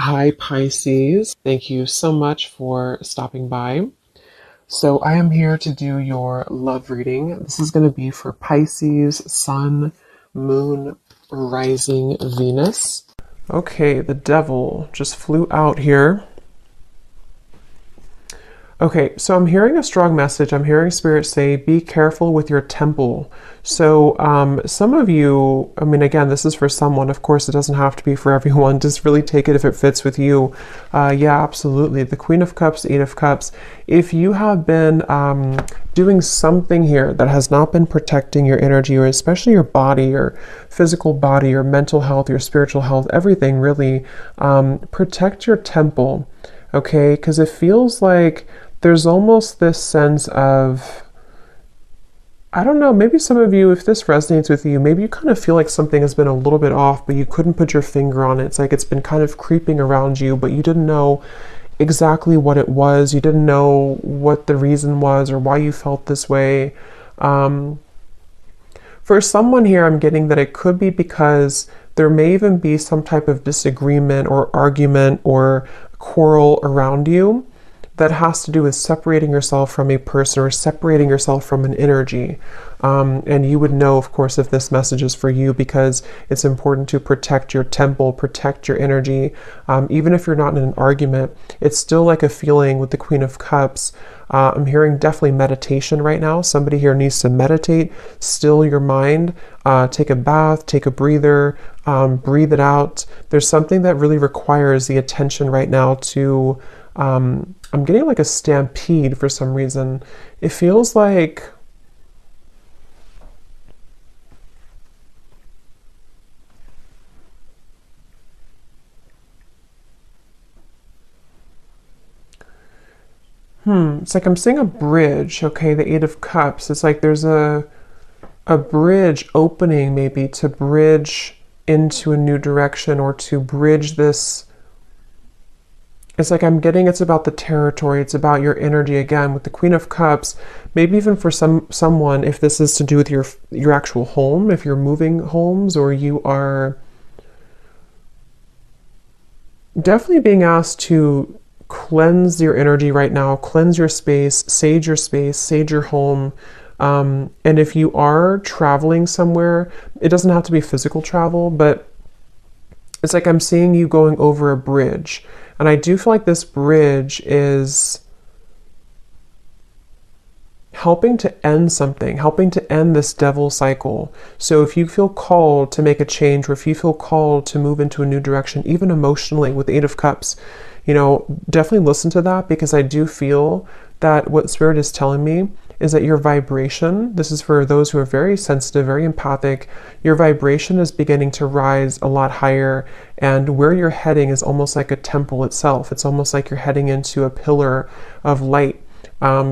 Hi, Pisces. Thank you so much for stopping by. So, I am here to do your love reading. This is going to be for Pisces, Sun, Moon, Rising, Venus. Okay, the devil just flew out here. Okay, so I'm hearing a strong message. I'm hearing Spirit say, be careful with your temple. So some of you, I mean, again, this is for someone. Of course, it doesn't have to be for everyone. Just really take it if it fits with you. Yeah, absolutely. The Queen of Cups, Eight of Cups. If you have been doing something here that has not been protecting your energy, or especially your body, your physical body, your mental health, your spiritual health, everything really, protect your temple, okay? Because it feels like there's almost this sense of, I don't know, maybe some of you, if this resonates with you, maybe you kind of feel like something has been a little bit off, but you couldn't put your finger on it. It's like it's been kind of creeping around you, but you didn't know exactly what it was. You didn't know what the reason was or why you felt this way. For someone here, I'm getting that it could be because there may even be some type of disagreement or argument or quarrel around you that has to do with separating yourself from a person or separating yourself from an energy. And you would know, of course, if this message is for you, because it's important to protect your temple, protect your energy. Even if you're not in an argument, it's still like a feeling with the Queen of Cups. I'm hearing definitely meditation right now. Somebody here needs to meditate, still your mind, take a bath, take a breather, breathe it out. There's something that really requires the attention right now to I'm getting like a stampede for some reason. It feels like it's like I'm seeing a bridge, okay, the Eight of Cups. It's like there's a bridge opening, maybe to bridge into a new direction or to bridge this. It's like I'm getting it's about the territory, it's about your energy again with the Queen of Cups. Maybe even for someone, if this is to do with your actual home, if you're moving homes, or you are definitely being asked to cleanse your energy right now, cleanse your space, sage your home. And if you are traveling somewhere, it doesn't have to be physical travel, but it's like I'm seeing you going over a bridge. And I do feel like this bridge is helping to end something, helping to end this devil cycle. So if you feel called to make a change, or if you feel called to move into a new direction, even emotionally with the Eight of Cups, definitely listen to that, because I do feel that what Spirit is telling me is that your vibration, this is for those who are very sensitive, very empathic, your vibration is beginning to rise a lot higher, and where you're heading is almost like a temple itself. It's almost like you're heading into a pillar of light.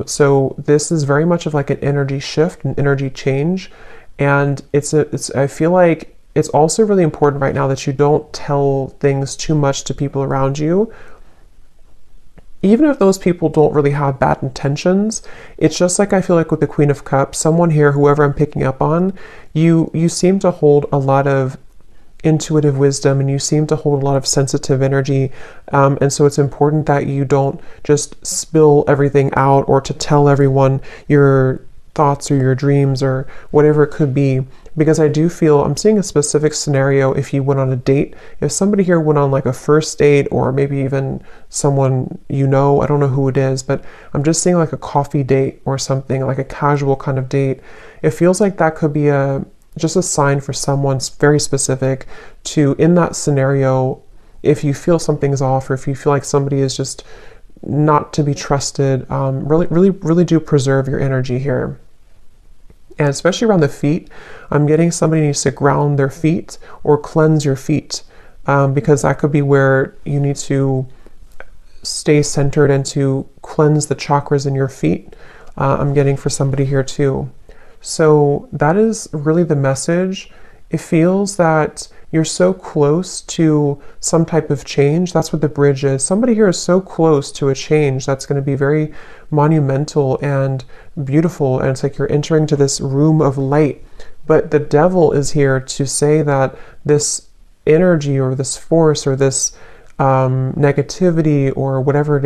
So this is very much of like an energy shift, an energy change, and I feel like it's also really important right now that you don't tell things too much to people around you. Even if those people don't really have bad intentions, it's just like I feel like with the Queen of Cups, someone here, whoever I'm picking up on, you seem to hold a lot of intuitive wisdom, and you seem to hold a lot of sensitive energy. And so it's important that you don't just spill everything out, or to tell everyone your thoughts or your dreams or whatever it could be. Because I do feel, I'm seeing a specific scenario if you went on a date. If somebody here went on like a first date, or maybe even someone I don't know who it is, but I'm just seeing like a coffee date or something, like a casual kind of date. It feels like that could be just a sign for someone very specific to, in that scenario, if you feel something's off, or if you feel like somebody is just not to be trusted, really do preserve your energy here. And especially around the feet, I'm getting somebody needs to ground their feet or cleanse your feet, because that could be where you need to stay centered and to cleanse the chakras in your feet. I'm getting for somebody here too. So that is really the message. It feels that you're so close to some type of change. That's what the bridge is. Somebody here is so close to a change that's going to be very monumental and beautiful. And it's like you're entering to this room of light. But the devil is here to say that this energy or this force or this negativity or whatever it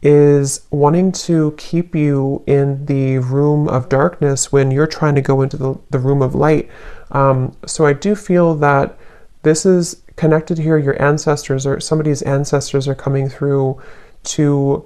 is wanting to keep you in the room of darkness when you're trying to go into the room of light. So I do feel that this is connected here. Your ancestors or somebody's ancestors are coming through to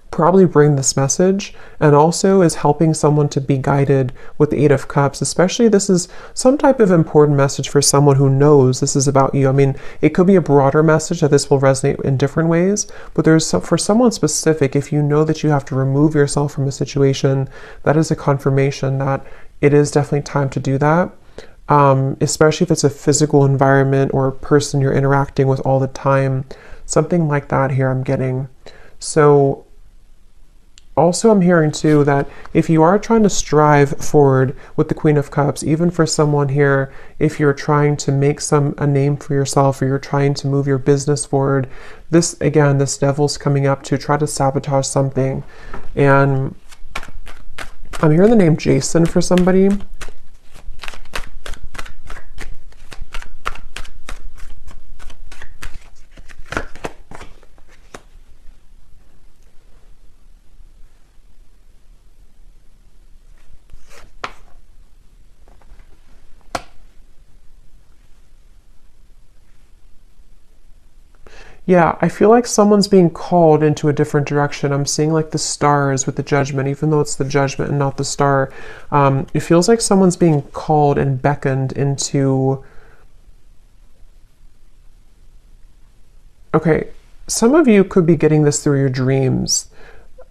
probably bring this message, and also is helping someone to be guided with the Eight of Cups. Especially this is some type of important message for someone who knows this is about you. I mean, it could be a broader message that this will resonate in different ways, but for someone specific, if you know that you have to remove yourself from a situation, that is a confirmation that it is definitely time to do that. Especially if it's a physical environment or a person you're interacting with all the time, something like that here I'm getting. So also, I'm hearing too that if you are trying to strive forward with the Queen of Cups, even for someone here, if you're trying to make a name for yourself, or you're trying to move your business forward, this devil's coming up to try to sabotage something. And I'm hearing the name Jason for somebody. Yeah, I feel like someone's being called into a different direction. I'm seeing like the stars with the judgment, even though it's the judgment and not the star. It feels like someone's being called and beckoned into... Okay, some of you could be getting this through your dreams.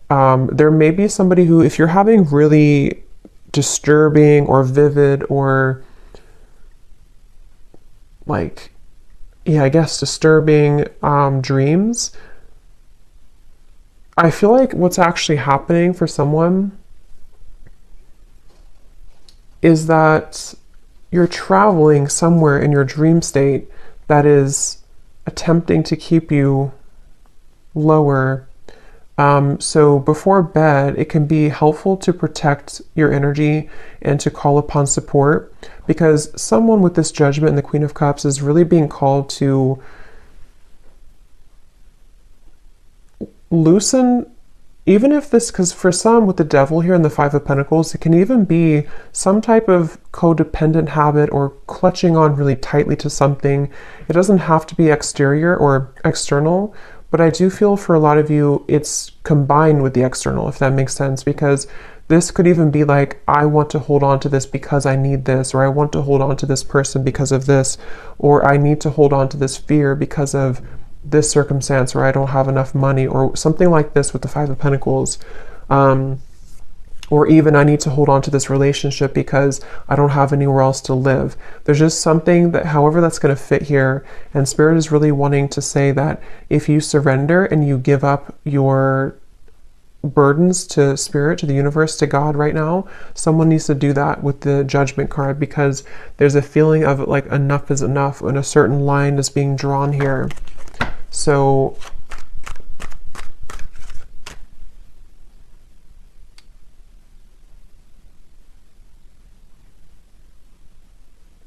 There may be somebody who, if you're having really disturbing or vivid or like... yeah, I guess disturbing dreams, I feel like what's actually happening for someone is that you're traveling somewhere in your dream state that is attempting to keep you lower. So before bed, it can be helpful to protect your energy and to call upon support, because someone with this judgment and the Queen of Cups is really being called to loosen, even if this, because for some with the devil here and the Five of Pentacles, it can even be some type of codependent habit or clutching on really tightly to something. It doesn't have to be exterior or external, but I do feel for a lot of you, it's combined with the external, if that makes sense, because this could even be like, I want to hold on to this because I need this, or I want to hold on to this person because of this, or I need to hold on to this fear because of this circumstance, or I don't have enough money, or something like this with the Five of Pentacles. Or even I need to hold on to this relationship because I don't have anywhere else to live. There's just something that, however that's going to fit here, and Spirit is really wanting to say that if you surrender and you give up your burdens to Spirit, to the universe, to God right now, someone needs to do that with the Judgment card, because there's a feeling of like enough is enough and a certain line is being drawn here. So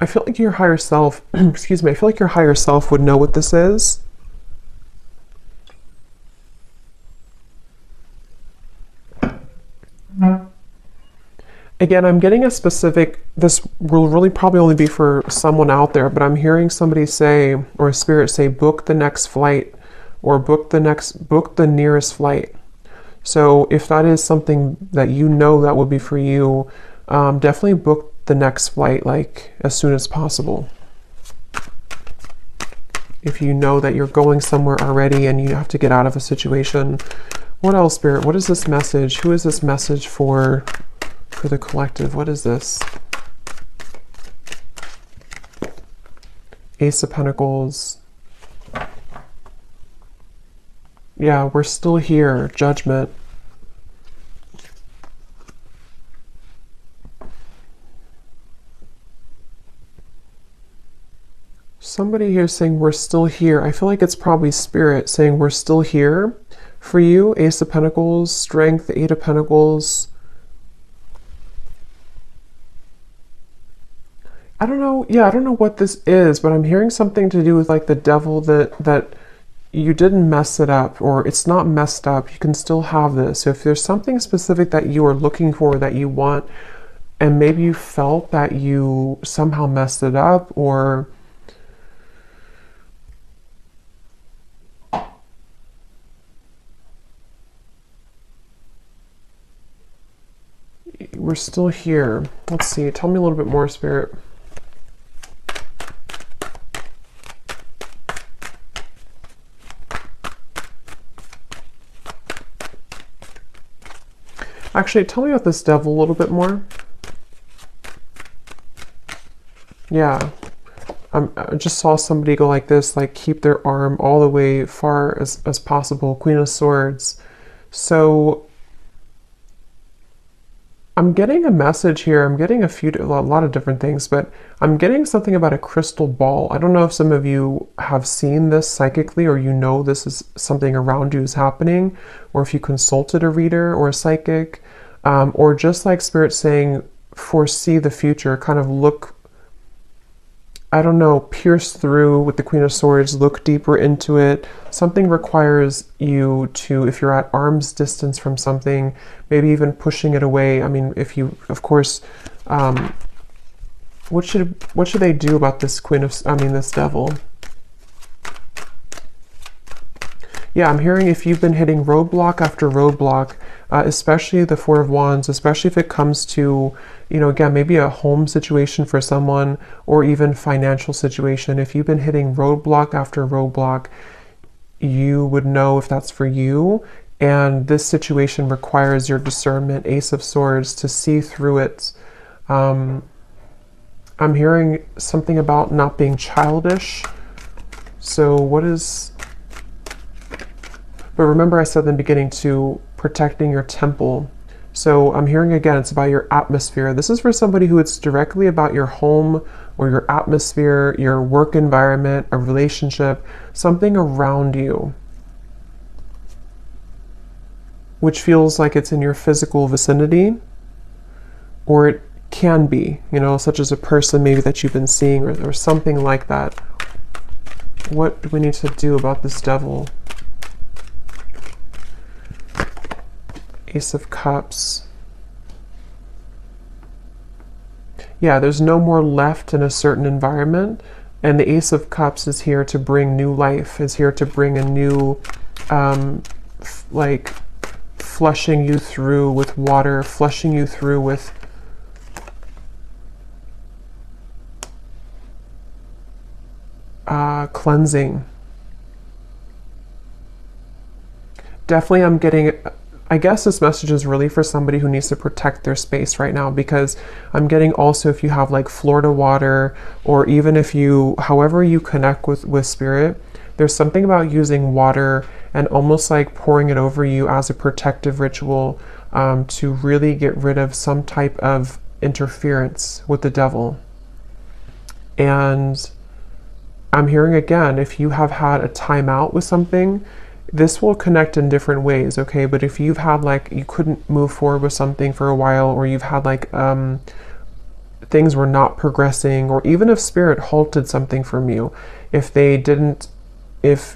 I feel like your higher self, excuse me, I feel like your higher self would know what this is. Again, I'm getting a specific, this will really probably only be for someone out there, but I'm hearing somebody say, or a spirit say, book the next flight, or book the nearest flight. So if that is something that you know that would be for you, definitely book the next flight, like as soon as possible. If you know that you're going somewhere already and you have to get out of a situation. What else, Spirit? What is this message? Who is this message for the collective? What is this? Ace of Pentacles. Yeah, we're still here. Judgment. Somebody here saying we're still here. I feel like it's probably Spirit saying we're still here for you. Ace of Pentacles, Strength, Eight of Pentacles. I don't know. Yeah, I don't know what this is, but I'm hearing something to do with like the devil, that you didn't mess it up, or it's not messed up. You can still have this. So if there's something specific that you are looking for, that you want, and maybe you felt that you somehow messed it up, or we're still here. Let's see. Tell me a little bit more, Spirit. Actually, tell me about this devil a little bit more. Yeah. I just saw somebody go like this, like keep their arm all the way far as possible. Queen of Swords. So I'm getting a message here. I'm getting a lot of different things, but I'm getting something about a crystal ball. I don't know if some of you have seen this psychically, or you know this is something around you is happening, or if you consulted a reader or a psychic, or just like Spirit saying, foresee the future, kind of look, I don't know, pierce through with the Queen of Swords, look deeper into it. Something requires you to, if you're at arm's distance from something, maybe even pushing it away. I mean, if you, of course, what should they do about this this devil? Yeah, I'm hearing if you've been hitting roadblock after roadblock, especially the Four of Wands, especially if it comes to, again, maybe a home situation for someone, or even financial situation. If you've been hitting roadblock after roadblock, you would know if that's for you. And this situation requires your discernment, Ace of Swords, to see through it. I'm hearing something about not being childish. So what is... But remember I said in the beginning to protecting your temple. So I'm hearing again, it's about your atmosphere. This is for somebody who it's directly about your home or your atmosphere, your work environment, a relationship, something around you, which feels like it's in your physical vicinity, or it can be, such as a person maybe that you've been seeing, or something like that. What do we need to do about this devil? Ace of Cups. Yeah, there's no more left in a certain environment, and the Ace of Cups is here to bring new life, is here to bring a new, like flushing you through with water, flushing you through with cleansing. Definitely I'm getting... I guess this message is really for somebody who needs to protect their space right now, because I'm getting also if you have like Florida water, or even if you, however you connect with Spirit, there's something about using water and almost like pouring it over you as a protective ritual, to really get rid of some type of interference with the devil. And I'm hearing again, if you have had a timeout with something, this will connect in different ways, okay? But if you've had like, you couldn't move forward with something for a while, or you've had like, things were not progressing, or even if Spirit halted something from you, if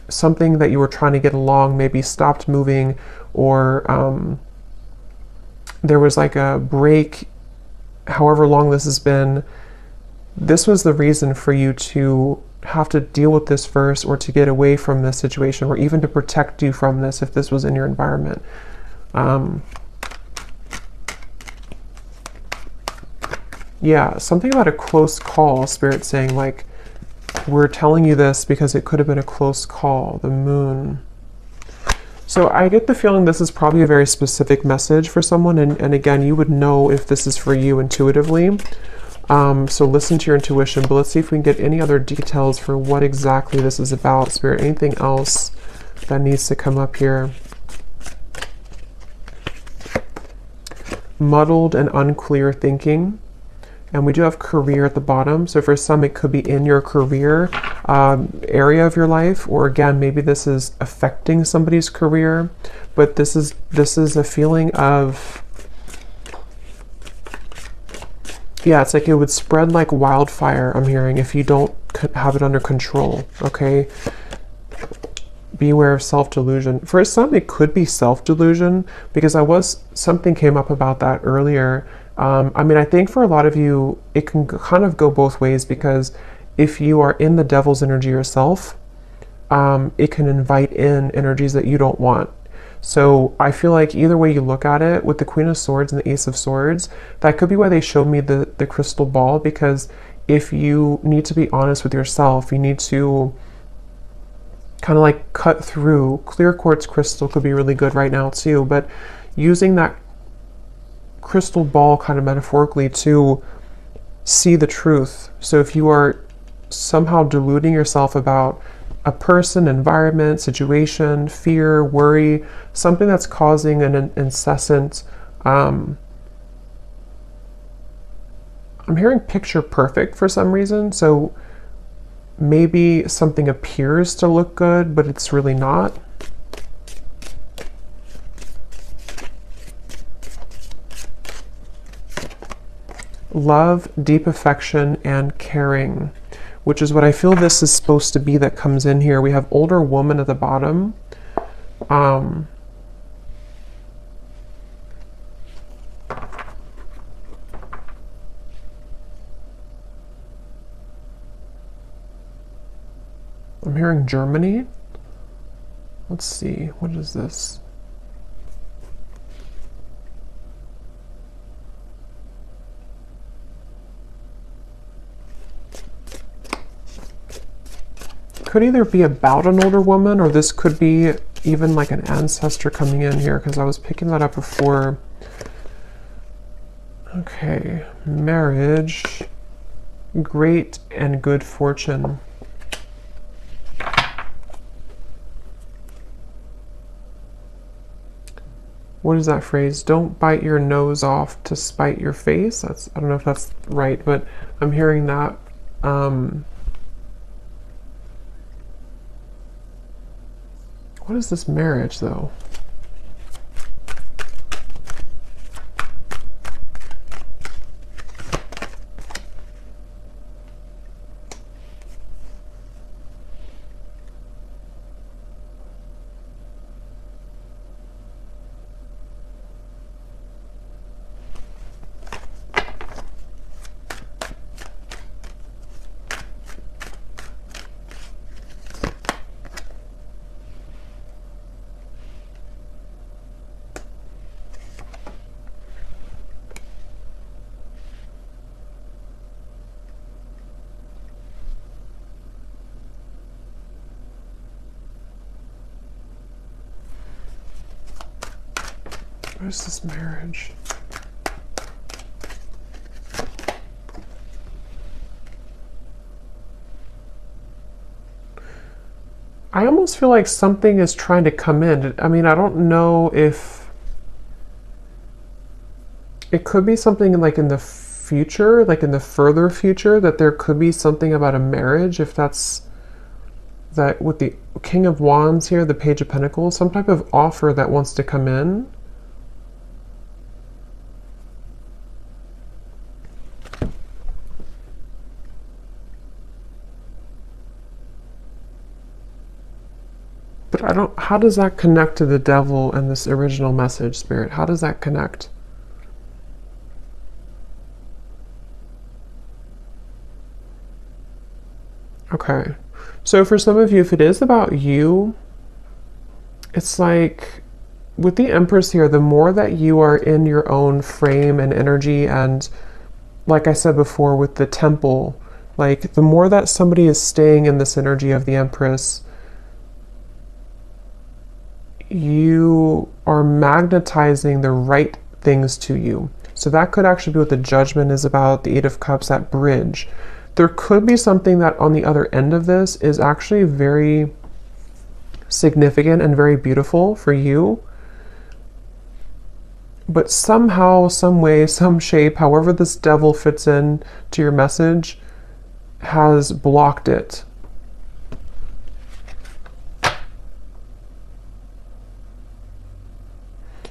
something that you were trying to get along maybe stopped moving, or there was like a break, however long this has been, this was the reason for you to have to deal with this first, or to get away from this situation, or even to protect you from this if this was in your environment. Yeah, something about a close call, Spirit saying like, we're telling you this because it could have been a close call, the Moon. So I get the feeling this is probably a very specific message for someone, and again, you would know if this is for you intuitively. So listen to your intuition, but let's see if we can get any other details for what exactly this is about, Spirit. Anything else that needs to come up here? Muddled and unclear thinking. And we do have career at the bottom. So for some, it could be in your career area of your life, or again, maybe this is affecting somebody's career, but this is a feeling of Yeah, it's like it would spread like wildfire, I'm hearing, if you don't have it under control, okay? Beware of self-delusion. For some, it could be self-delusion, because something came up about that earlier. I mean, I think for a lot of you, it can kind of go both ways, because if you are in the devil's energy yourself, it can invite in energies that you don't want. So I feel like either way you look at it, with the Queen of Swords and the Ace of Swords, that could be why they showed me the crystal ball, because if you need to be honest with yourself, you need to kind of like cut through. Clear quartz crystal could be really good right now too, but using that crystal ball kind of metaphorically to see the truth. So if you are somehow deluding yourself about a person, environment, situation, fear, worry, something that's causing an incessant, I'm hearing picture perfect for some reason. So maybe something appears to look good, but it's really not. Love, deep affection, and caring, which is what I feel this is supposed to be that comes in here. We have older woman at the bottom. I'm hearing Germany. Let's see, what is this? Could either be about an older woman, or this could be even like an ancestor coming in here, because I was picking that up before. Okay, marriage, great and good fortune. What is that phrase? Don't bite your nose off to spite your face. I don't know if that's right, but I'm hearing that. What is this marriage, though? What is this marriage? I almost feel like something is trying to come in. I mean, I don't know if it could be something like in the future, like in the further future, that there could be something about a marriage, if that's that with the King of Wands here, the Page of Pentacles, some type of offer that wants to come in. But I don't, how does that connect to the devil and this original message, Spirit? How does that connect? Okay. So for some of you, if it is about you, it's like with the Empress here, the more that you are in your own frame and energy, and like I said before with the Temple, like the more that somebody is staying in this energy of the Empress, you are magnetizing the right things to you. So that could actually be what the Judgment is about, the Eight of Cups, that bridge. There could be something that on the other end of this is actually very significant and very beautiful for you. But somehow, some way, some shape, however this devil fits in to your message, has blocked it.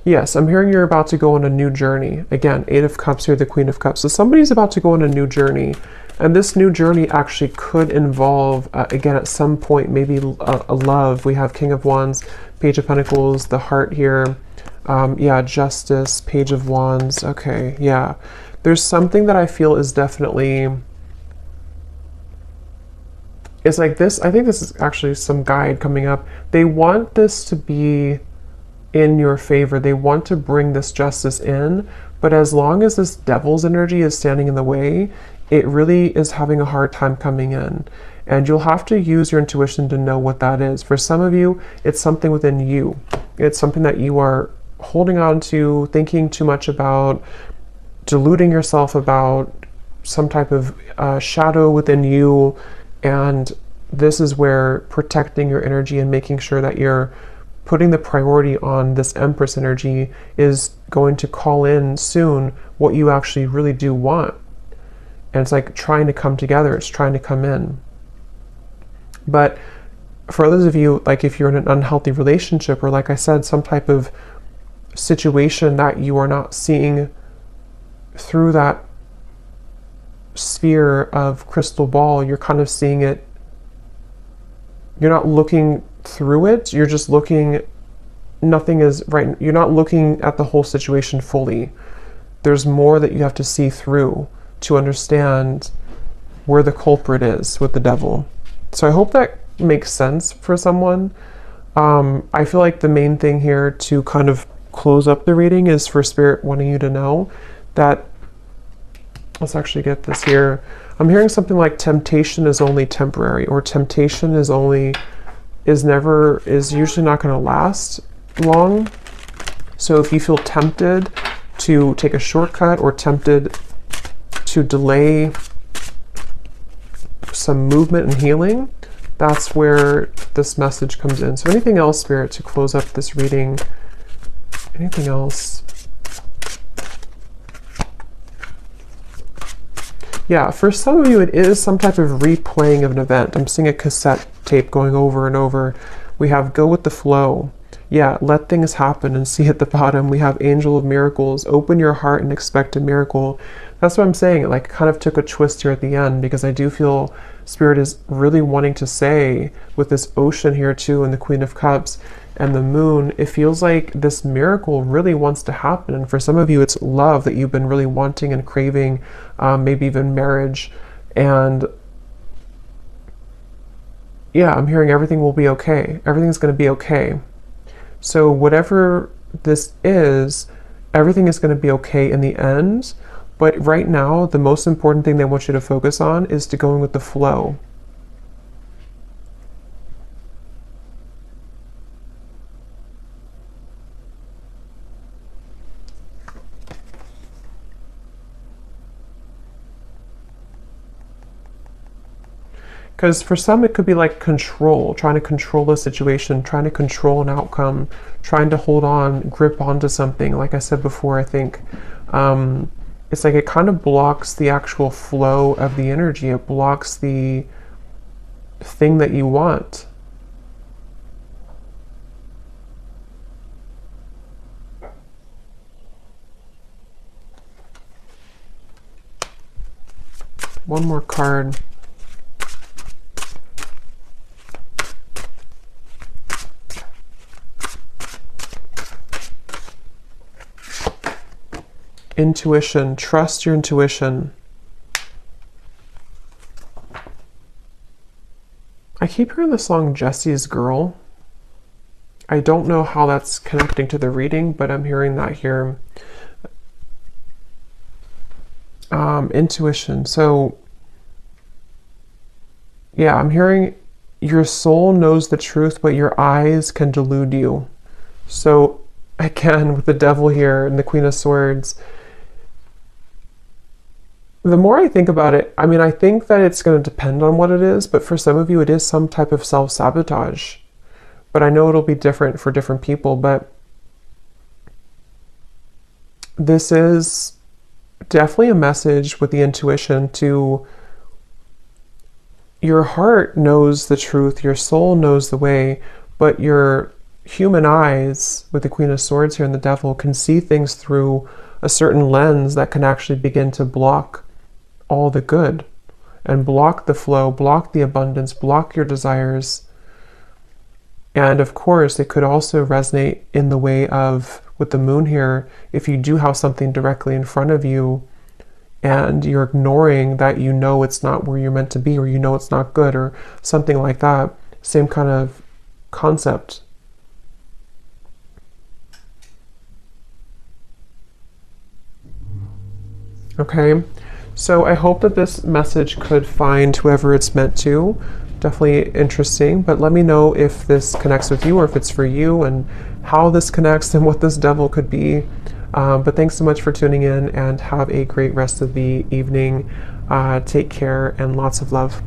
Yes, I'm hearing you're about to go on a new journey. Again, Eight of Cups here, the Queen of Cups. So somebody's about to go on a new journey. And this new journey actually could involve, again, at some point, maybe a love. We have King of Wands, Page of Pentacles, the heart here. Yeah, Justice, Page of Wands. Okay, yeah. There's something that I feel is definitely... It's like this. I think this is actually some guide coming up. They want this to be in your favor. They want to bring this justice in. But as long as this devil's energy is standing in the way, it really is having a hard time coming in. And you'll have to use your intuition to know what that is. For some of you, it's something within you. It's something that you are holding on to, thinking too much about, deluding yourself about, some type of shadow within you. And this is where protecting your energy and making sure that you're putting the priority on this Empress energy is going to call in soon what you actually really do want. And it's like trying to come together. It's trying to come in. But for others of you, like if you're in an unhealthy relationship, or like I said, some type of situation that you are not seeing through that sphere of crystal ball, you're kind of seeing it, you're not looking through it, you're just looking, nothing is right, you're not looking at the whole situation fully. There's more that you have to see through to understand where the culprit is with the devil. So I hope that makes sense for someone. I feel like the main thing here to kind of close up the reading is for Spirit wanting you to know that, let's actually get this here. I'm hearing something like temptation is only temporary, or temptation is usually not going to last long. So if you feel tempted to take a shortcut or tempted to delay some movement and healing, that's where this message comes in. So anything else, Spirit, to close up this reading? Anything else? Yeah, for some of you, it is some type of replaying of an event. I'm seeing a cassette tape going over and over. We have go with the flow. Yeah, let things happen and see at the bottom. We have Angel of Miracles. Open your heart and expect a miracle. That's what I'm saying. It like kind of took a twist here at the end, because I do feel Spirit is really wanting to say with this ocean here too, and the Queen of Cups and the Moon, it feels like this miracle really wants to happen. And for some of you, it's love that you've been really wanting and craving, maybe even marriage. And yeah, I'm hearing everything will be okay. Everything's going to be okay. So whatever this is, everything is going to be okay in the end. But right now, the most important thing they want you to focus on is to going with the flow. Because for some, it could be like control, trying to control a situation, trying to control an outcome, trying to hold on, grip onto something. Like I said before, I think it's like it kind of blocks the actual flow of the energy. It blocks the thing that you want. One more card. Intuition. Trust your intuition. I keep hearing the song Jesse's Girl. I don't know how that's connecting to the reading, but I'm hearing that here. Intuition. So yeah, I'm hearing your soul knows the truth, but your eyes can delude you. So again, with the devil here and the Queen of Swords, the more I think about it, I mean, I think that it's going to depend on what it is, but for some of you, it is some type of self-sabotage. But I know it'll be different for different people, but this is definitely a message with the intuition to your heart knows the truth, your soul knows the way, but your human eyes, with the Queen of Swords here and the Devil, can see things through a certain lens that can actually begin to block all the good and block the flow, block the abundance, block your desires. And of course, it could also resonate in the way of, with the Moon here, if you do have something directly in front of you and you're ignoring that, you know it's not where you're meant to be, or you know it's not good, or something like that. Same kind of concept. Okay, so I hope that this message could find whoever it's meant to. Definitely interesting, but let me know if this connects with you or if it's for you, and how this connects and what this devil could be. But thanks so much for tuning in, and have a great rest of the evening. Take care and lots of love.